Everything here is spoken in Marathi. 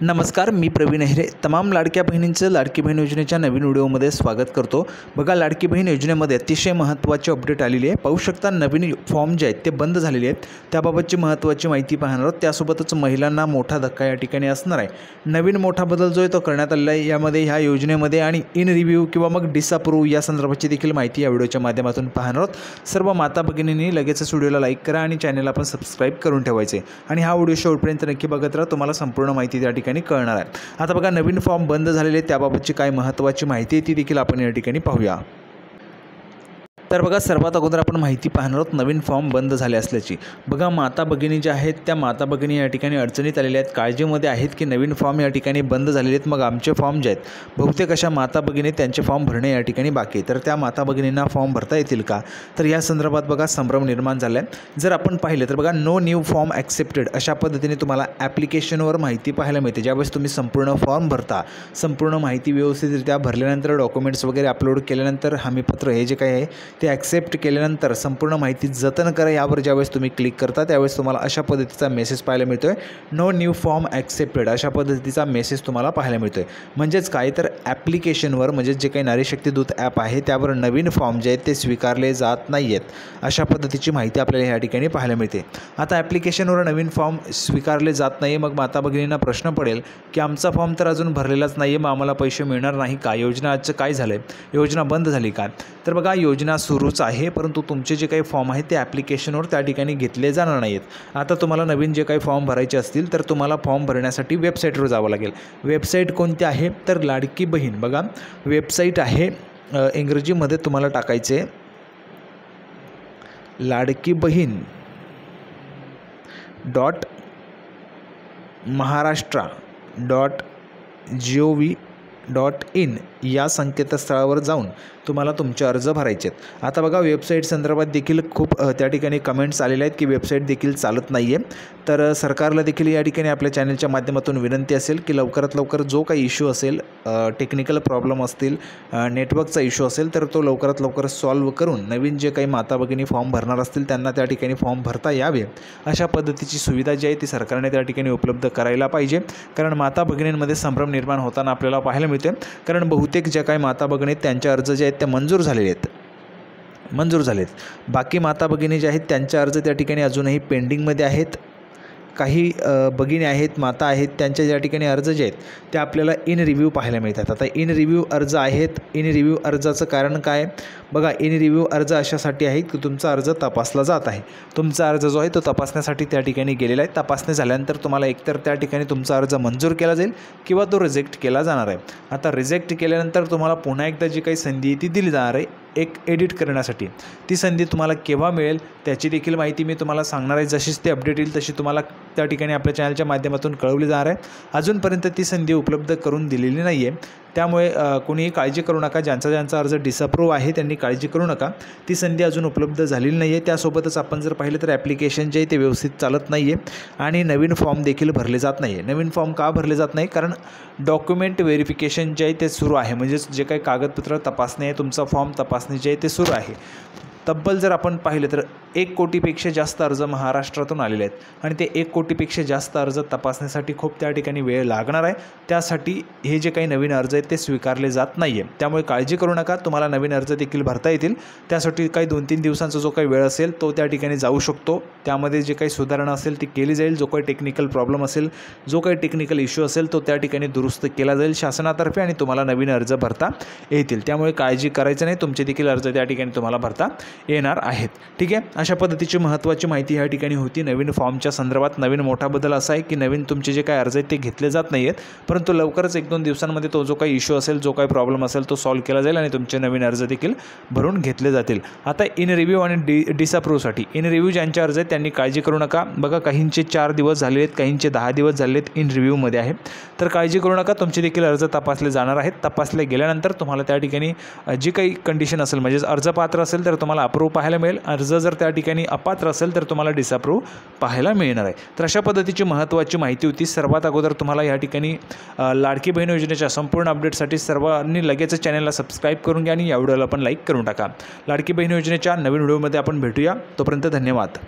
नमस्कार, मी प्रवीण अहिरे. तमाम लाडक्या बहिणींचं लाडकी बहीण योजनेच्या नवीन व्हिडिओमध्ये स्वागत करतो. बघा, लाडकी बहीण योजनेमध्ये अतिशय महत्त्वाची अपडेट आलेली आहे. पाहू शकता, नवीन फॉर्म जे आहेत ते बंद झालेले आहेत. त्याबाबतची महत्त्वाची माहिती पाहणार आहोत. त्यासोबतच महिलांना मोठा धक्का या ठिकाणी असणार आहे. नवीन मोठा बदल जो आहे तो करण्यात आलेला आहे यामध्ये, ह्या योजनेमध्ये. आणि इन रिव्ह्यू किंवा मग डिसअप्रूव्ह या संदर्भाची देखील माहिती या व्हिडिओच्या माध्यमातून पाहणार आहोत. सर्व माता भगिनींनी लगेचच व्हिडिओला लाईक करा आणि चॅनलला पण सबस्क्राईब करून ठेवायचे. आणि हा व्हिडिओ शेवटपर्यंत नक्की बघत राहा, तुम्हाला संपूर्ण माहिती त्या ठिकाणी कळणार आहे. आता बघा, नवीन फॉर्म बंद झालेले त्याबाबतची काय महत्त्वाची माहिती आहे ती देखील आपण या ठिकाणी पाहूया. तर बघा, सर्वात अगोदर आपण माहिती पाहणार आहोत नवीन फॉर्म बंद झाले असल्याची. बघा, माता भगिनी ज्या आहेत त्या माता भगिनी या ठिकाणी अडचणीत आलेल्या आहेत, काळजीमध्ये आहेत की नवीन फॉर्म या ठिकाणी बंद झालेले आहेत. मग आमचे फॉर्म जे आहेत, बहुतेक अशा माता भगिनी त्यांचे फॉर्म भरणे या ठिकाणी बाकी आहे. तर त्या माता भगिनींना फॉर्म भरता येतील का, तर या संदर्भात बघा संभ्रम निर्माण झाला आहे. जर आपण पाहिलं तर बघा, नो न्यू फॉर्म ॲक्सेप्टेड अशा पद्धतीने तुम्हाला ॲप्लिकेशनवर माहिती पाहायला मिळते. ज्यावेळेस तुम्ही संपूर्ण फॉर्म भरता, संपूर्ण माहिती व्यवस्थितरित्या भरल्यानंतर, डॉक्युमेंट्स वगैरे अपलोड केल्यानंतर, हमीपत्र हे जे काही आहे ते ॲक्सेप्ट केल्यानंतर, संपूर्ण माहिती जतन करा यावर ज्यावेळेस तुम्ही क्लिक करता त्यावेळेस तुम्हाला अशा पद्धतीचा मेसेज पाहायला मिळतोय, नो न्यू फॉर्म ॲक्सेप्टेड अशा पद्धतीचा मेसेज तुम्हाला पाहायला मिळतोय. म्हणजेच काय, तर ॲप्लिकेशनवर, म्हणजे जे काही नारी शक्ती दूत ॲप आहे त्यावर नवीन फॉर्म जे आहेत ते स्वीकारले जात नाही आहेत अशा पद्धतीची माहिती आपल्याला या ठिकाणी पाहायला मिळते. आता ॲप्लिकेशनवर नवीन फॉर्म स्वीकारले जात नाही, मग माता भगिनींना प्रश्न पडेल की आमचा फॉर्म तर अजून भरलेलाच नाही आहे, मग आम्हाला पैसे मिळणार नाही का, योजना आजचं काय झालं आहे, योजना बंद झाली का. तर बघा, योजना सुरूच आहे, परंतु तुमचे जे काही फॉर्म आहेत ते ॲप्लिकेशनवर त्या ठिकाणी घेतले जाणार नाहीत. आता तुम्हाला नवीन जे काही फॉर्म भरायचे असतील तर तुम्हाला फॉर्म भरण्यासाठी वेबसाईटवर जावं लागेल. वेबसाईट कोणती आहे, तर लाडकी बहीण, बघा वेबसाईट आहे, इंग्रजीमध्ये तुम्हाला टाकायचे लाडकी बहीण .महाराष्ट्र.gov.in या संकेतस्थळावर जाऊन तुम्हाला तुमचे अर्ज भरायचे आहेत. आता बघा, वेबसाईट संदर्भात देखील खूप त्या ठिकाणी कमेंट्स आलेले आहेत की वेबसाईट देखील चालत नाही आहे. तर सरकारला देखील या ठिकाणी आपल्या चॅनलच्या माध्यमातून विनंती असेल की लवकरात लवकर जो काही इश्यू असेल, टेक्निकल प्रॉब्लेम असतील, नेटवर्कचा इश्यू असेल, तर तो लवकरात लवकर सॉल्व्ह करून नवीन जे काही माता भगिनी फॉर्म भरणार असतील त्यांना त्या ठिकाणी फॉर्म भरता यावे अशा पद्धतीची सुविधा जी आहे ती सरकारने त्या ठिकाणी उपलब्ध करायला पाहिजे. कारण माता भगिनींमध्ये संभ्रम निर्माण होताना आपल्याला पाहायला मिळते. कारण बहुतेक ज्या काही माता भगिनी आहेत त्यांचे अर्ज जे आहेत ते मंजूर झालेत. बाकी माता भगिनी ज्या आहेत त्यांचे अर्ज त्या ठिकाणी अजूनही पेंडिंगमध्ये आहेत. काही भगिनी आहेत, माता आहेत, त्यांच्या ज्या ठिकाणी अर्ज जे आहेत ते आपल्याला इन रिव्ह्यू पाहायला मिळतात. आता इन रिव्ह्यू अर्ज आहेत. इन रिव्ह्यू अर्जाचं कारण काय, बघा, इन रिव्ह्यू अर्ज अशासाठी आहे की तुमचा अर्ज तपासला जात आहे. तुमचा अर्ज जो आहे तो तपासण्यासाठी त्या ठिकाणी गेलेला आहे. तपासणी झाल्यानंतर तुम्हाला एकतर त्या ठिकाणी तुमचा अर्ज मंजूर केला जाईल किंवा तो रिजेक्ट केला जाणार आहे. आता रिजेक्ट केल्यानंतर तुम्हाला पुन्हा एकदा जी काही संधी आहे ती दिली जाणार आहे एक एडिट करण्यासाठी. ती संधी तुम्हाला केव्हा मिळेल त्याची देखील माहिती मी तुम्हाला सांगणार आहे. जशीच ती अपडेट येईल तशी तुम्हाला त्या ठिकाणी आपल्या चॅनलच्या माध्यमातून कळवली जाणार आहे. अजूनपर्यंत ती संधी उपलब्ध करून दिलेली नाही आहे. त्यामुळे कोणीही काळजी करू नका. ज्यांचा अर्ज डिसअप्रूव्ह आहे त्यांनी काळजी करू नका. ती संधी अजून उपलब्ध झालेली नाही आहे. त्यासोबतच आपण जर पाहिलं तर ॲप्लिकेशन जे आहे ते व्यवस्थित चालत नाही आहे आणि नवीन फॉर्म देखील भरले जात नाही आहे. नवीन फॉर्म का भरले जात नाही, कारण डॉक्युमेंट व्हेरिफिकेशन जे आहे ते सुरू आहे. म्हणजेच जे काही कागदपत्र तपासणी आहे, तुमचा फॉर्म तपासणी जे आहे ते सुरू आहे. तब्बल जर आपण पाहिलं तर 1 कोटीपेक्षा जास्त अर्ज महाराष्ट्रातून आलेले आहेत आणि ते 1 कोटीपेक्षा जास्त अर्ज तपासण्यासाठी खूप त्या ठिकाणी वेळ लागणार आहे. त्यासाठी हे जे काही नवीन अर्ज आहेत ते स्वीकारले जात नाही आहे. त्यामुळे काळजी करू नका, तुम्हाला नवीन अर्ज देखील भरता येतील. त्यासाठी काही 2-3 दिवसांचा जो काही वेळ असेल तो त्या ठिकाणी जाऊ शकतो. त्यामध्ये जे काही सुधारणा असेल ती केली जाईल. जो काही टेक्निकल प्रॉब्लेम असेल, जो काही टेक्निकल इश्यू असेल तो त्या ठिकाणी दुरुस्त केला जाईल शासनातर्फे आणि तुम्हाला नवीन अर्ज भरता येतील. त्यामुळे काळजी करायचं नाही, तुमचे देखील अर्ज त्या ठिकाणी तुम्हाला भरता येणार आहेत. ठीक आहे, अशा पद्धतीची महत्त्वाची माहिती या ठिकाणी होती नवीन फॉर्मच्या संदर्भात. नवीन मोठा बदल असा आहे की नवीन तुमचे जे काही अर्ज आहेत ते घेतले जात नाही आहेत, परंतु लवकरच 1-2 दिवसांमध्ये तो जो काही इश्यू असेल, जो काही प्रॉब्लेम असेल तो सॉल्व्ह केला जाईल आणि तुमचे नवीन अर्ज देखील भरून घेतले जातील. आता इन रिव्ह्यू आणि डिसअप्रूव्हसाठी, इन रिव्ह्यू ज्यांचे अर्ज आहेत त्यांनी काळजी करू नका. बघा, काहींचे 4 दिवस झाले आहेत, काहींचे 10 दिवस झाले आहेत इन रिव्ह्यूमध्ये आहे. तर काळजी करू नका, तुमचे देखील अर्ज तपासले जाणार आहेत. तपासले गेल्यानंतर तुम्हाला त्या ठिकाणी जी काही कंडिशन असेल, म्हणजे अर्ज पात्र असेल तर तुम्हाला अप्रूव्ह पाहायला मिळेल. अर्ज जर त्या ठिकाणी अपात्र असेल तर तुम्हाला डिसअप्रूव्ह पाहायला मिळणार आहे. तर अशा पद्धतीची महत्त्वाची माहिती होती. सर्वात अगोदर तुम्हाला या ठिकाणी लाडकी बहीण योजनेच्या संपूर्ण अपडेटसाठी सर्वांनी लगेच चॅनलला सबस्क्राईब करून घ्या आणि या व्हिडिओला पण लाईक करून टाका. लाडकी बहीण योजनेच्या नवीन व्हिडिओमध्ये आपण भेटूया. तोपर्यंत धन्यवाद.